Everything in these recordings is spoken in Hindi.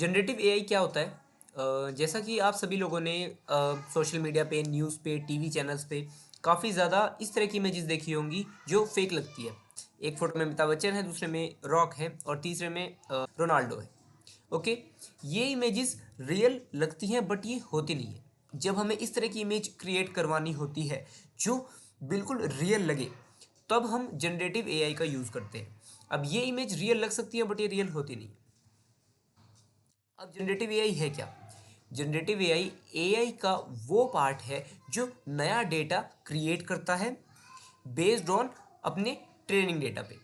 जनरेटिव एआई क्या होता है? जैसा कि आप सभी लोगों ने सोशल मीडिया पे, न्यूज़ पे, टीवी चैनल्स पे काफ़ी ज़्यादा इस तरह की इमेजेस देखी होंगी जो फेक लगती है। एक फ़ोटो में अमिताभ बच्चन है, दूसरे में रॉक है और तीसरे में रोनाल्डो है। ओके, ये इमेजेस रियल लगती हैं बट ये होती नहीं है। जब हमें इस तरह की इमेज क्रिएट करवानी होती है जो बिल्कुल रियल लगे, तब हम जनरेटिव एआई का यूज़ करते हैं। अब ये इमेज रियल लग सकती है बट ये रियल होती नहीं है। अब जनरेटिव एआई है क्या? जनरेटिव एआई एआई का वो पार्ट है जो नया डेटा क्रिएट करता है बेस्ड ऑन अपने ट्रेनिंग डेटा पे।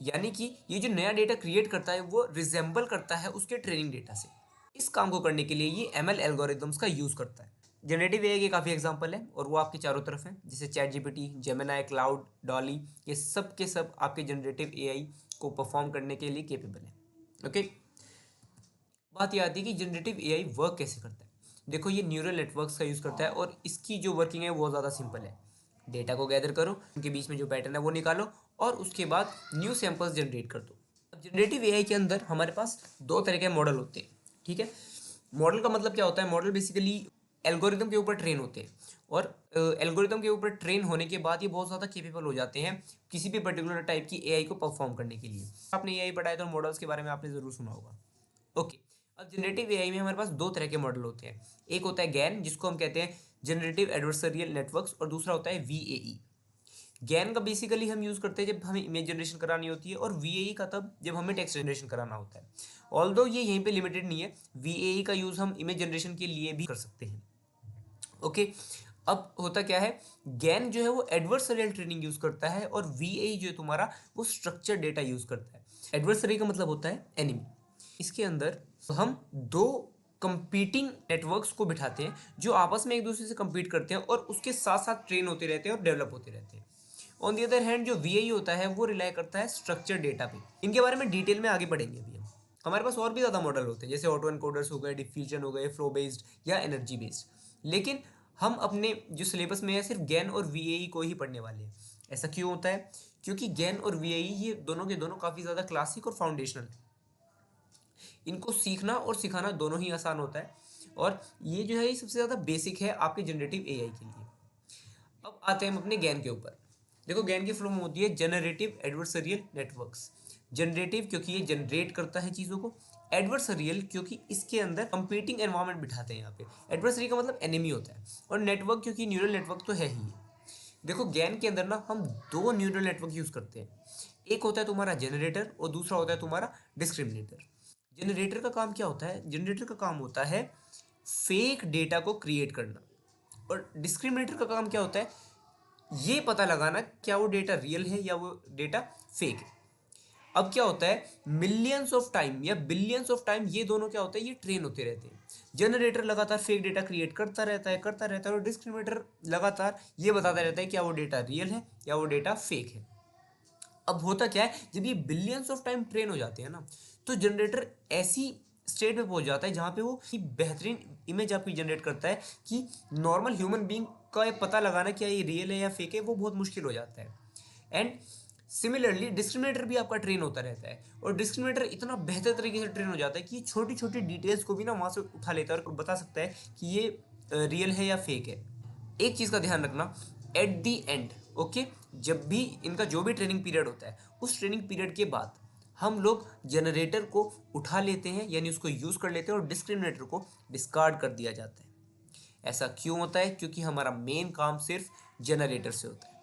यानी कि ये जो नया डेटा क्रिएट करता है वो रिजेंबल करता है उसके ट्रेनिंग डेटा से। इस काम को करने के लिए ये एमएल एल्गोरिदम्स का यूज़ करता है। जनरेटिव एआई के काफ़ी एग्जांपल हैं और वो आपके चारों तरफ हैं, जैसे chat GPT, Gemini, cloud, Dolly. ये सब के सब आपके जनरेटिव एआई को परफॉर्म करने के लिए केपेबल है। ओके, बात ये आती है कि जनरेटिव एआई वर्क कैसे करता है। देखो, ये न्यूरल नेटवर्क्स का यूज़ करता है और इसकी जो वर्किंग है वो ज़्यादा सिंपल है। डेटा को गैदर करो, उनके बीच में जो पैटर्न है वो निकालो और उसके बाद न्यू सैंपल्स जनरेट कर दो। अब जनरेटिव एआई के अंदर हमारे पास दो तरह के मॉडल होते हैं। ठीक है, मॉडल का मतलब क्या होता है? मॉडल बेसिकली एल्गोरिदम के ऊपर ट्रेन होते हैं और एल्गोरिदम के ऊपर ट्रेन होने के बाद ये बहुत ज़्यादा केपेबल हो जाते हैं किसी भी पर्टिकुलर टाइप की एआई को परफॉर्म करने के लिए। आपने एआई पढ़ा है तो मॉडल्स के बारे में आपने ज़रूर सुना होगा। ओके, अब जनरेटिव एआई में हमारे पास दो तरह के मॉडल होते हैं। एक होता है गैन, जिसको हम कहते हैं जनरेटिव एडवर्सरियल नेटवर्क्स, और दूसरा होता है वीएई। गैन का बेसिकली हम यूज़ करते हैं जब हमें इमेज जनरेशन करानी होती है और वीएई का तब जब हमें टेक्स्ट जनरेशन कराना होता है। ऑल्दो ये यहीं पे लिमिटेड नहीं है, वीएई का यूज़ हम इमेज जनरेशन के लिए भी कर सकते हैं। ओके, अब होता क्या है, गैन जो है वो एडवर्सरियल ट्रेनिंग यूज़ करता है और वीएई जो है तुम्हारा वो स्ट्रक्चर डेटा यूज़ करता है। एडवर्सरी का मतलब होता है एनिमी। इसके अंदर हम दो कंपीटिंग नेटवर्क्स को बिठाते हैं जो आपस में एक दूसरे से compete करते हैं और उसके साथ साथ ट्रेन होते रहते हैं और डेवलप होते रहते हैं। ऑन दी अदर हैंड जो वीआई होता है वो रिलाई करता है स्ट्रक्चर डेटा पे। इनके बारे में डिटेल में आगे पढ़ेंगे अभी हम। हमारे पास और भी ज़्यादा मॉडल होते हैं, जैसे ऑटो एनकोडर्स हो गए, डिफ्यूजन हो गए, फ्लो बेस्ड या एनर्जी बेस्ड। लेकिन हम अपने जो सिलेबस में है सिर्फ गैन और वीएई को ही पढ़ने वाले हैं। ऐसा क्यों होता है? क्योंकि गैन और वीएई ये दोनों के दोनों काफ़ी ज़्यादा क्लासिक और फाउंडेशनल है। इनको सीखना और सिखाना दोनों ही आसान होता है और ये जो है ये सबसे ज़्यादा बेसिक है आपके जनरेटिव एआई के लिए। अब आते हैं हम अपने गैन के ऊपर। देखो, गैन की फुल फॉर्म होती है जनरेटिव एडवर्सरियल नेटवर्क्स। जनरेटिव क्योंकि ये जनरेट करता है चीज़ों को, एडवर्सरियल क्योंकि इसके अंदर कंपीटिंग एनवायरनमेंट बिठाते हैं यहाँ पे। एडवर्सरी का मतलब एनिमी होता है और नेटवर्क क्योंकि न्यूरल नेटवर्क तो है ही। देखो, गैन के अंदर ना हम दो न्यूरल नेटवर्क यूज़ करते हैं। एक होता है तुम्हारा जनरेटर और दूसरा होता है तुम्हारा डिस्क्रिमिनेटर। जनरेटर का काम क्या होता है? जनरेटर का काम होता है फेक डेटा को क्रिएट करना और डिस्क्रिमिनेटर का काम क्या होता है? ये पता लगाना क्या वो डेटा रियल है या वो डेटा फेक है। अब क्या होता है, मिलियंस ऑफ टाइम या बिलियंस ऑफ टाइम ये दोनों क्या होता है, ये ट्रेन होते रहते हैं। जनरेटर लगातार फेक डेटा क्रिएट करता रहता है और डिस्क्रिमिनेटर लगातार ये बताता रहता है क्या वो डेटा रियल है या वो डेटा फेक है। अब होता क्या है, जब ये बिलियंस ऑफ टाइम ट्रेन हो जाते हैं ना, तो जनरेटर ऐसी स्टेट में पहुंच जाता है जहां पे वो बेहतरीन इमेज आपकी जनरेट करता है कि नॉर्मल ह्यूमन बीइंग का ये पता लगाना क्या ये रियल है या फेक है वो बहुत मुश्किल हो जाता है। एंड सिमिलरली डिस्क्रिमिनेटर भी आपका ट्रेन होता रहता है और डिस्क्रिमिनेटर इतना बेहतर तरीके से ट्रेन हो जाता है कि छोटी छोटी डिटेल्स को भी ना वहाँ से उठा लेता है और बता सकता है कि ये रियल है या फेक है। एक चीज़ का ध्यान रखना, एट दी एंड, ओके, जब भी इनका जो भी ट्रेनिंग पीरियड होता है उस ट्रेनिंग पीरियड के बाद हम लोग जनरेटर को उठा लेते हैं यानी उसको यूज़ कर लेते हैं और डिस्क्रिमिनेटर को डिस्कार्ड कर दिया जाता है। ऐसा क्यों होता है? क्योंकि हमारा मेन काम सिर्फ जनरेटर से होता है।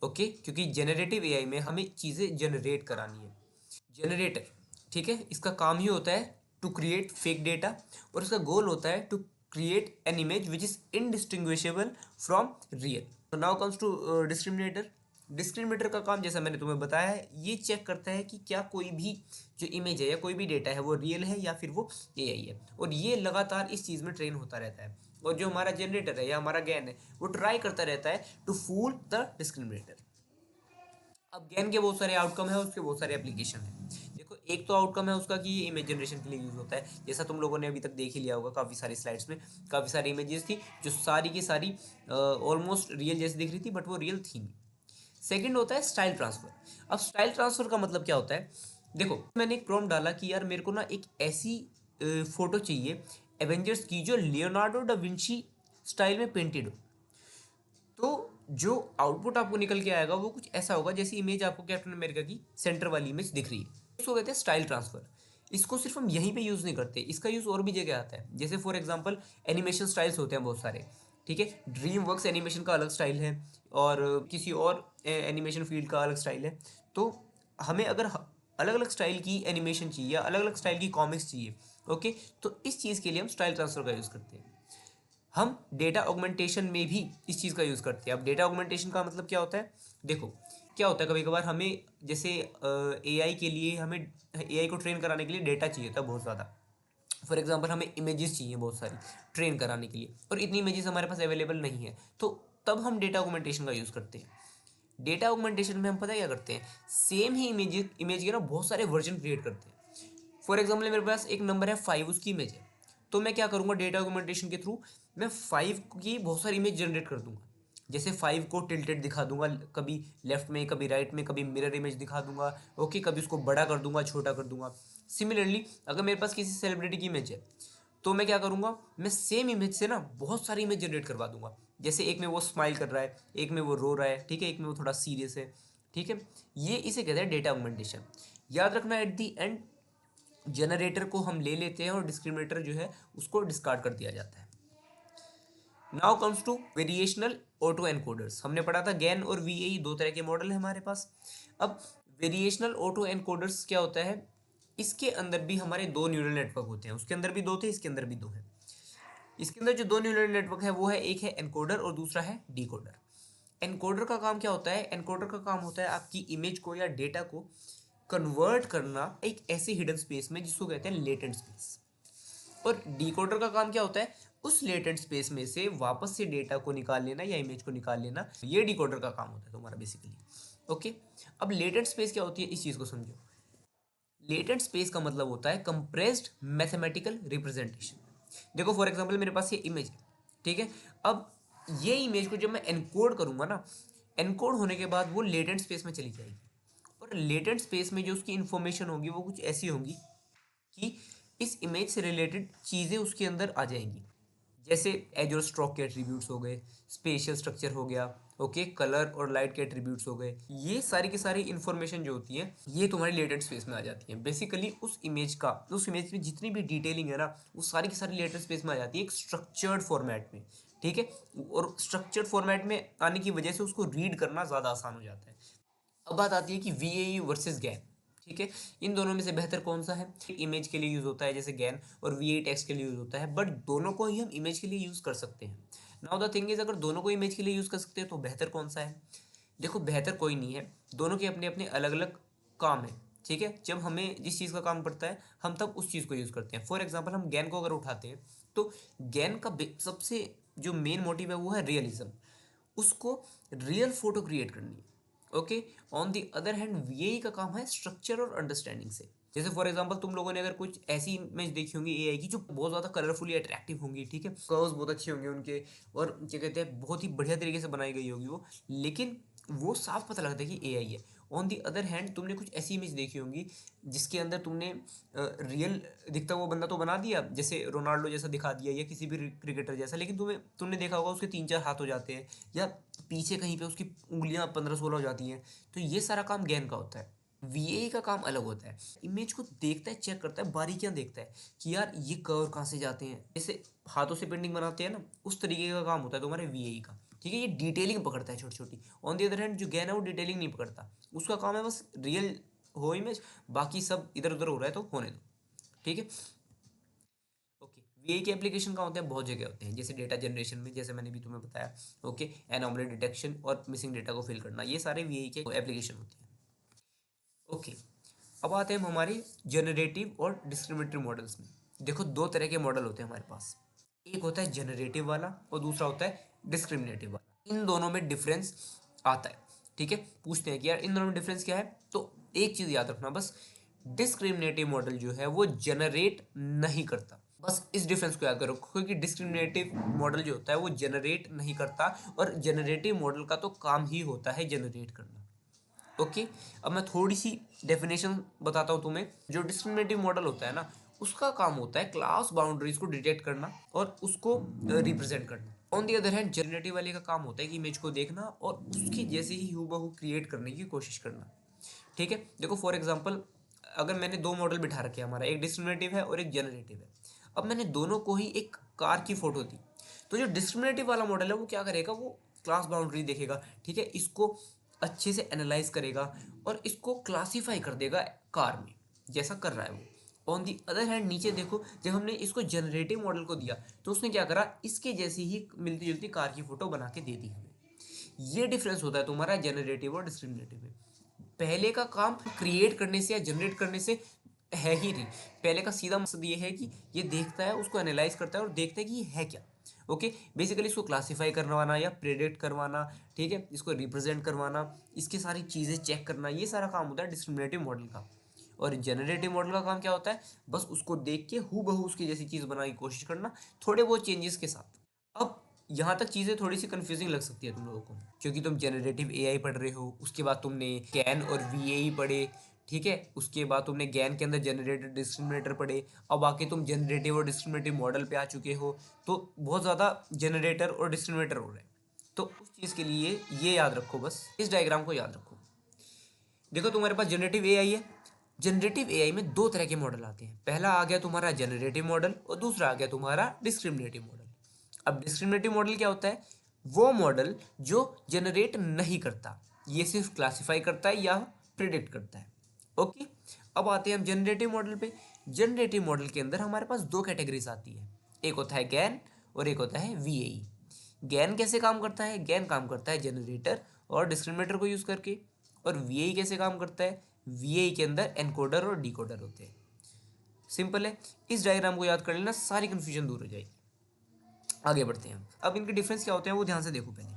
ओके, क्योंकि जनरेटिव एआई में हमें चीज़ें जनरेट करानी है। जनरेटर, ठीक है, इसका काम ही होता है टू क्रिएट फेक डेटा और इसका गोल होता है to create an image which is indistinguishable from real. Now comes to discriminator. Discriminator का काम जैसा मैंने तुम्हें बताया है, ये चेक करता है कि क्या कोई भी जो इमेज है या कोई भी डेटा है वो रियल है या फिर वो एआई है, और ये लगातार इस चीज़ में ट्रेन होता रहता है। और जो हमारा जनरेटर है या हमारा गैन है वो ट्राई करता रहता है टू फूल द डिस्क्रिमिनेटर। अब गैन के बहुत सारे आउटकम है, उसके बहुत सारे एप्लीकेशन है। देखो, एक तो आउटकम है उसका कि ये इमेज जनरेशन के लिए यूज़ होता है, जैसा तुम लोगों ने अभी तक देख ही लिया होगा। काफ़ी सारी स्लाइड्स में काफ़ी सारी इमेजेस थी जो सारी की सारी ऑलमोस्ट रियल जैसी दिख रही थी बट वो रियल थी नहीं। सेकंड होता है स्टाइल ट्रांसफ़र। अब स्टाइल ट्रांसफ़र का मतलब क्या होता है? देखो, मैंने एक प्रॉम्प्ट डाला कि यार मेरे को ना एक ऐसी फोटो चाहिए एवेंजर्स की जो लियोनार्डो दा विंची स्टाइल में पेंटेड हो, तो जो आउटपुट आपको निकल के आएगा वो कुछ ऐसा होगा जैसी इमेज आपको कैप्टन अमेरिका की सेंटर वाली इमेज दिख रही है। इसको कहते हैं स्टाइल ट्रांसफर। इसको सिर्फ हम यहीं पे यूज़ नहीं करते, इसका यूज़ और भी जगह आता है। जैसे फॉर एग्जांपल एनिमेशन स्टाइल्स होते हैं बहुत सारे, ठीक है। ड्रीम वर्क्स एनिमेशन का अलग स्टाइल है और किसी और एनिमेशन फील्ड का अलग स्टाइल है। तो हमें अगर अलग अलग स्टाइल की एनिमेशन चाहिए या अलग अलग स्टाइल की कॉमिक्स चाहिए, ओके, तो इस चीज़ के लिए हम स्टाइल ट्रांसफर का यूज़ करते हैं। हम डेटा ऑगमेंटेशन में भी इस चीज़ का यूज़ करते हैं। अब डेटा ऑगमेंटेशन का मतलब क्या होता है, देखो क्या होता है, कभी कभार हमें जैसे एआई के लिए, हमें एआई को ट्रेन कराने के लिए डेटा चाहिए था बहुत ज़्यादा। फॉर एग्जांपल हमें इमेजेस चाहिए बहुत सारी ट्रेन कराने के लिए, और इतनी इमेजेस हमारे पास अवेलेबल नहीं है, तो तब हम डेटा ऑगमेंटेशन का यूज़ करते हैं। डेटा ऑगमेंटेशन में हम पता क्या करते हैं, सेम ही इमेज के ना बहुत सारे वर्जन क्रिएट करते हैं। फॉर एग्जाम्पल मेरे पास एक नंबर है 5, उसकी इमेज है, तो मैं क्या करूँगा, डेटा ऑगमेंटेशन के थ्रू मैं 5 की बहुत सारी इमेज जनरेट कर दूंगा। जैसे 5 को टिल्टेड दिखा दूंगा, कभी लेफ्ट में, कभी राइट में, कभी मिरर इमेज दिखा दूंगा, ओके, कभी उसको बड़ा कर दूंगा, छोटा कर दूंगा। सिमिलरली अगर मेरे पास किसी सेलिब्रिटी की इमेज है, तो मैं क्या करूँगा, मैं सेम इमेज से ना बहुत सारी इमेज जनरेट करवा दूंगा। जैसे एक में वो स्माइल कर रहा है, एक में वो रो रहा है, ठीक है, एक में वो थोड़ा सीरियस है, ठीक है। ये इसे कहते हैं डेटा ऑगमेंटेशन। याद रखना, एट दी एंड जनरेटर को हम ले लेते हैं और डिस्क्रिमिनेटर जो है उसको डिस्कार्ड कर दिया जाता है। Now comes to variational auto encoders. हमने पढ़ा था गैन और वीएई दो तरह के मॉडल है हमारे पास। अब वेरिएशनल ऑटो एनकोडर्स क्या होता है, इसके अंदर भी हमारे दो न्यूरल नेटवर्क होते हैं। उसके अंदर भी दो थे, इसके अंदर भी दो है। इसके अंदर जो दो न्यूरल नेटवर्क है वो है, एक है एनकोडर और दूसरा है डिकोडर। एनकोडर का काम क्या होता है, एनकोडर का काम होता है आपकी इमेज को या डेटा को कन्वर्ट करना एक ऐसे हिडन स्पेस में जिसको कहते हैं लेटेंट स्पेस। और डिकोडर का काम क्या होता है, उस लेटेंट स्पेस में से वापस से डेटा को निकाल लेना या इमेज को निकाल लेना। ये डिकोडर का काम होता है तुम्हारा बेसिकली, ओके। अब लेटेंट स्पेस क्या होती है, इस चीज़ को समझो। लेटेंट स्पेस का मतलब होता है कंप्रेस्ड मैथमेटिकल रिप्रेजेंटेशन। देखो फॉर एग्जांपल मेरे पास ये इमेज है, ठीक है। अब ये इमेज को जब मैं एनकोड करूंगा ना, एनकोड होने के बाद वो लेटेंट स्पेस में चली जाएगी, और लेटेंट स्पेस में जो उसकी इंफॉर्मेशन होगी वो कुछ ऐसी होगी कि इस इमेज से रिलेटेड चीज़ें उसके अंदर आ जाएंगी। जैसे एज और स्ट्रोक के एट्रीब्यूट्स हो गए, स्पेशियल स्ट्रक्चर हो गया, ओके, कलर और लाइट के एट्रीब्यूट्स हो गए। ये सारी की सारी इन्फॉर्मेशन जो होती है ये तुम्हारी लेटेंट स्पेस में आ जाती है। बेसिकली उस इमेज में जितनी भी डिटेलिंग है ना, वो सारी की सारी लेटेंट स्पेस में आ जाती है एक स्ट्रक्चर्ड फॉर्मेट में, ठीक है। और स्ट्रक्चर्ड फॉर्मेट में आने की वजह से उसको रीड करना ज़्यादा आसान हो जाता है। अब बात आती है कि वीएई वर्सेस गैन, ठीक है। इन दोनों में से बेहतर कौन सा है। इमेज के लिए यूज़ होता है जैसे गैन, और वीएई टेक्स्ट के लिए यूज़ होता है, बट दोनों को ही हम इमेज के लिए यूज़ कर सकते हैं। नाउ द थिंग इज, अगर दोनों को इमेज के लिए यूज़ कर सकते हैं तो बेहतर कौन सा है। देखो बेहतर कोई नहीं है, दोनों के अपने अपने अलग अलग काम है, ठीक है। जब हमें जिस चीज़ का काम पड़ता है हम तब उस चीज़ को यूज़ करते हैं। फॉर एग्जाम्पल हम गैन को अगर उठाते हैं, तो गैन का सबसे जो मेन मोटिव है वो है रियलिज्म, उसको रियल फोटो क्रिएट करनी है, okay. On the other hand VAE का काम है स्ट्रक्चर और अंडरस्टैंडिंग से। जैसे फॉर एग्जांपल तुम लोगों ने अगर कुछ ऐसी इमेज देखी होंगी एआई की जो बहुत ज़्यादा कलरफुली अट्रैक्टिव होंगी, ठीक है, कर्व्स बहुत अच्छे होंगे उनके, और क्या कहते हैं बहुत ही बढ़िया तरीके से बनाई गई होगी वो, लेकिन वो साफ पता लगता है कि एआई है। ऑन दी अदर हैंड तुमने कुछ ऐसी इमेज देखी होंगी जिसके अंदर तुमने रियल दिखता हुआ बंदा तो बना दिया, जैसे रोनाल्डो जैसा दिखा दिया या किसी भी क्रिकेटर जैसा, लेकिन तुमने देखा होगा उसके 3-4 हाथ हो जाते हैं, या पीछे कहीं पे उसकी उंगलियां 15-16 हो जाती हैं। तो ये सारा काम गैन का होता है। वीए का काम अलग होता है, इमेज को देखता है, चेक करता है, बारीकियां देखता है कि यार ये कर्व कहाँ से जाते हैं, जैसे हाथों से पेंटिंग बनाते हैं ना, उस तरीके का काम होता है तुम्हारे वीए का, ठीक है। ये डिटेलिंग पकड़ता है छोटी छोटी। ऑन द अदर हैंड जो गैन है वो डिटेलिंग नहीं पकड़ता, उसका काम है बस रियल हो इमेज, बाकी सब इधर उधर हो रहा है तो होने दो, ठीक है। ओके, वीए के एप्लीकेशन का होते हैं बहुत जगह होते हैं, जैसे डेटा जनरेशन में, जैसे मैंने भी तुम्हें बताया, ओके, एनोमली डिटेक्शन और मिसिंग डेटा को फिल करना, ये सारे वीए के एप्लीकेशन होते हैं, ओके। अब आते हैं हम हमारे जनरेटिव और डिस्क्रिमिनेटिव मॉडल्स में। देखो दो तरह के मॉडल होते हैं हमारे पास, एक होता है जनरेटिव वाला और दूसरा होता है डिस्क्रिमिनेटिव वाला। इन दोनों में डिफरेंस आता है, ठीक है। पूछते हैं कि यार इन दोनों में डिफरेंस क्या है, तो एक चीज़ याद रखना बस, डिस्क्रिमिनेटिव मॉडल जो है वो जनरेट नहीं करता, बस इस डिफरेंस को याद करो, क्योंकि डिस्क्रिमिनेटिव मॉडल जो होता है वो जनरेट नहीं करता, और जनरेटिव मॉडल का तो काम ही होता है जनरेट करना, ओके। अब मैं थोड़ी सी डेफिनेशन बताता हूँ तुम्हें। जो डिस्क्रिमिनेटिव मॉडल होता है ना, उसका काम होता है क्लास बाउंड्रीज को डिटेक्ट करना और उसको रिप्रेजेंट करना। On the other hand generative वाले का काम होता है कि इमेज को देखना और उसकी जैसे ही हूबहू क्रिएट करने की कोशिश करना। ठीक है, देखो फॉर एग्जांपल अगर मैंने दो मॉडल बिठा रखे हैं, हमारा एक डिस्क्रिमिनेटिव है और एक जनरेटिव है। अब मैंने दोनों को ही एक कार की फोटो दी, तो जो डिस्क्रिमिनेटिव वाला मॉडल है वो क्या करेगा, वो क्लास बाउंड्री देखेगा, ठीक है, इसको अच्छे से एनालाइज करेगा और इसको क्लासीफाई कर देगा कार में, जैसा कर रहा है वो। ऑन दी अदर हैंड नीचे देखो, जब हमने इसको जनरेटिव मॉडल को दिया तो उसने क्या करा, इसके जैसी ही मिलती जुलती कार की फोटो बना के दे दी हमें। ये डिफरेंस होता है तुम्हारा जनरेटिव और डिस्क्रिमिनेटिव में। पहले का काम क्रिएट करने से या जनरेट करने से है ही नहीं। पहले का सीधा मकसद ये है कि ये देखता है, उसको एनालाइज करता है और देखता है कि ये है क्या। ओके, बेसिकली इसको क्लासीफाई करवाना या प्रेडिक्ट करवाना, ठीक है, इसको रिप्रेजेंट करवाना, इसकी सारी चीज़ें चेक करना, ये सारा काम होता है डिस्क्रिमिनेटिव मॉडल का। और जनरेटिव मॉडल का काम क्या होता है, बस उसको देख के हूबहू उसकी जैसी चीज़ बनाने की कोशिश करना, थोड़े बहुत चेंजेस के साथ। अब यहाँ तक चीज़ें थोड़ी सी कंफ्यूजिंग लग सकती है तुम लोगों को, क्योंकि तुम जनरेटिव एआई पढ़ रहे हो, उसके बाद तुमने गैन और वीएई पढ़े, ठीक है, उसके बाद तुमने गैन के अंदर जनरेटर डिस्क्रिमिनेटर पढ़े, अब आके तुम जनरेटिव और डिस्क्रिमिनेटिव मॉडल पे आ चुके हो, तो बहुत ज़्यादा जनरेटर और डिस्क्रिमिनेटर हो रहे हैं। तो उस चीज़ के लिए ये याद रखो, बस इस डायग्राम को याद रखो। देखो तुम्हारे पास जनरेटिव एआई है, जनरेटिव एआई में दो तरह के मॉडल आते हैं। पहला आ गया तुम्हारा जनरेटिव मॉडल और दूसरा आ गया तुम्हारा डिस्क्रिमिनेटिव मॉडल। अब डिस्क्रिमिनेटिव मॉडल क्या होता है, वो मॉडल जो जनरेट नहीं करता, ये सिर्फ क्लासिफाई करता है या प्रिडिक्ट करता है। ओके, अब आते हैं हम जनरेटिव मॉडल पे। जनरेटिव मॉडल के अंदर हमारे पास दो कैटेगरीज आती है, एक होता है गैन और एक होता है वीएई। गैन कैसे काम करता है, गैन काम करता है जनरेटर और डिस्क्रिमिनेटर को यूज़ करके। और वीएई कैसे काम करता है, वीएई के अंदर एनकोडर और डिकोडर होते हैं। सिंपल है, इस डायग्राम को याद कर लेना, सारी कन्फ्यूजन दूर हो जाएगी। आगे बढ़ते हैं हम। अब इनके डिफरेंस क्या होते हैं वो ध्यान से देखो। पहले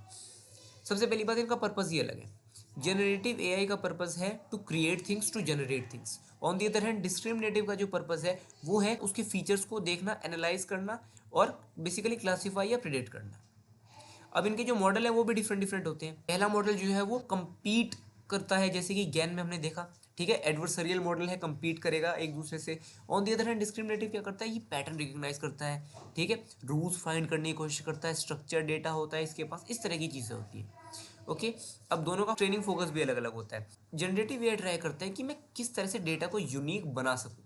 सबसे पहली बात, इनका पर्पज़ ये अलग है। जनरेटिव एआई का पर्पज़ है to create things, to generate things. On the other hand discriminative का जो पर्पज़ है वो है उसके फीचर्स को देखना, एनालाइज करना और बेसिकली क्लासीफाई या प्रिडिक्ट करना। अब इनके जो मॉडल है वो भी डिफरेंट डिफरेंट होते हैं। पहला मॉडल जो है वो compete करता है, जैसे कि गैन में हमने देखा, ठीक है, एडवर्सरियल मॉडल है, compete करेगा एक दूसरे से। On the other hand discriminative क्या करता है, ये पैटर्न रिकग्नाइज करता है, ठीक है, रूल्स फाइंड करने की कोशिश करता है, स्ट्रक्चर डेटा होता है इसके पास, इस तरह की चीज़ें होती है। ओके, अब दोनों का ट्रेनिंग फोकस भी अलग अलग होता है। जनरेटिव ये ट्राई करता है कि मैं किस तरह से डेटा को यूनिक बना सकूँ,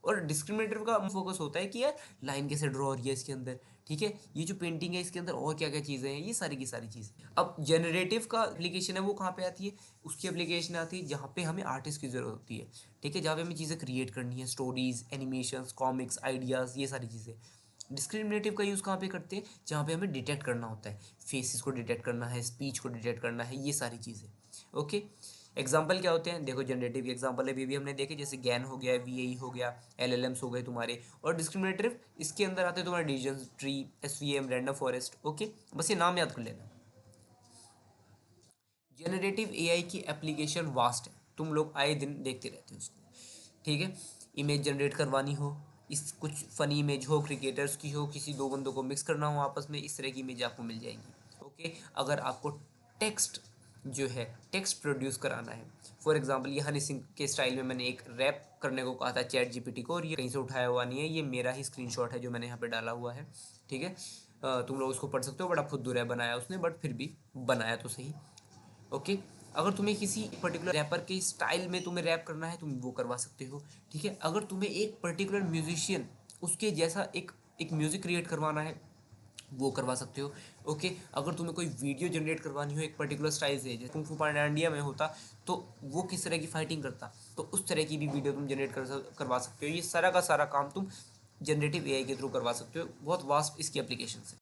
और डिस्क्रिमिनेटिव का फोकस होता है कि यार लाइन कैसे ड्रॉ हो रही है इसके अंदर, ठीक है, ये जो पेंटिंग है इसके अंदर और क्या क्या चीज़ें हैं, ये सारी की सारी चीज़ें। अब जनरेटिव का एप्लीकेशन है वो कहाँ पे आती है, उसकी एप्लीकेशन आती है जहाँ पे हमें आर्टिस्ट की ज़रूरत होती है, ठीक है, जहाँ पे हमें चीज़ें क्रिएट करनी है, स्टोरीज, एनिमेशंस, कॉमिक्स, आइडियाज़, ये सारी चीज़ें। डिस्क्रिमिनेटिव का यूज़ कहाँ पे करते हैं, जहाँ पे हमें डिटेक्ट करना होता है, फेसेस को डिटेक्ट करना है, स्पीच को डिटेक्ट करना है, ये सारी चीज़ें। ओके, एग्जाम्पल क्या होते हैं, देखो जनरेटिव एग्जाम्पल है भी हमने देखे, जैसे गैन हो गया, वीएई हो गया, एलएलएम्स हो गए तुम्हारे। और डिस्क्रिमिनेटिव इसके अंदर आते हैं तुम्हारे decision tree, SVM, random forest. Okay, बस ये नाम याद कर लेना। जनरेटिव एआई की एप्लीकेशन वास्ट है, तुम लोग आए दिन देखते रहते हो उसको, ठीक है, इमेज जनरेट करवानी हो, इस कुछ फ़नी इमेज हो, क्रिकेटर्स की हो, किसी दो बंदों को मिक्स करना हो आपस में, इस तरह की इमेज आपको मिल जाएंगी। ओके, अगर आपको टेक्स्ट जो है टेक्स्ट प्रोड्यूस कराना है, फॉर एग्जांपल ये हनी सिंह के स्टाइल में मैंने एक रैप करने को कहा था चैट जीपीटी को, और ये कहीं से उठाया हुआ नहीं है, ये मेरा ही स्क्रीनशॉट है जो मैंने यहाँ पे डाला हुआ है, ठीक है, तुम लोग उसको पढ़ सकते हो, बड़ा फुद्दू रैप बनाया उसने, बट फिर भी बनाया तो सही। ओके, अगर तुम्हें किसी पर्टिकुलर रैपर के स्टाइल में तुम्हें रैप करना है तुम वो करवा सकते हो, ठीक है, अगर तुम्हें एक पर्टिकुलर म्यूजिशियन उसके जैसा एक एक म्यूज़िक क्रिएट करवाना है वो करवा सकते हो। ओके, अगर तुम्हें कोई वीडियो जनरेट करवानी हो एक पर्टिकुलर स्टाइल से, जैसे कुंग फू पांडा इंडिया में होता तो वो किस तरह की फाइटिंग करता, तो उस तरह की भी वीडियो तुम जनरेट करवा सकते हो। ये सारा का सारा काम तुम जनरेटिव एआई के थ्रू करवा सकते हो, बहुत वास्ट इसकी एप्लीकेशन है।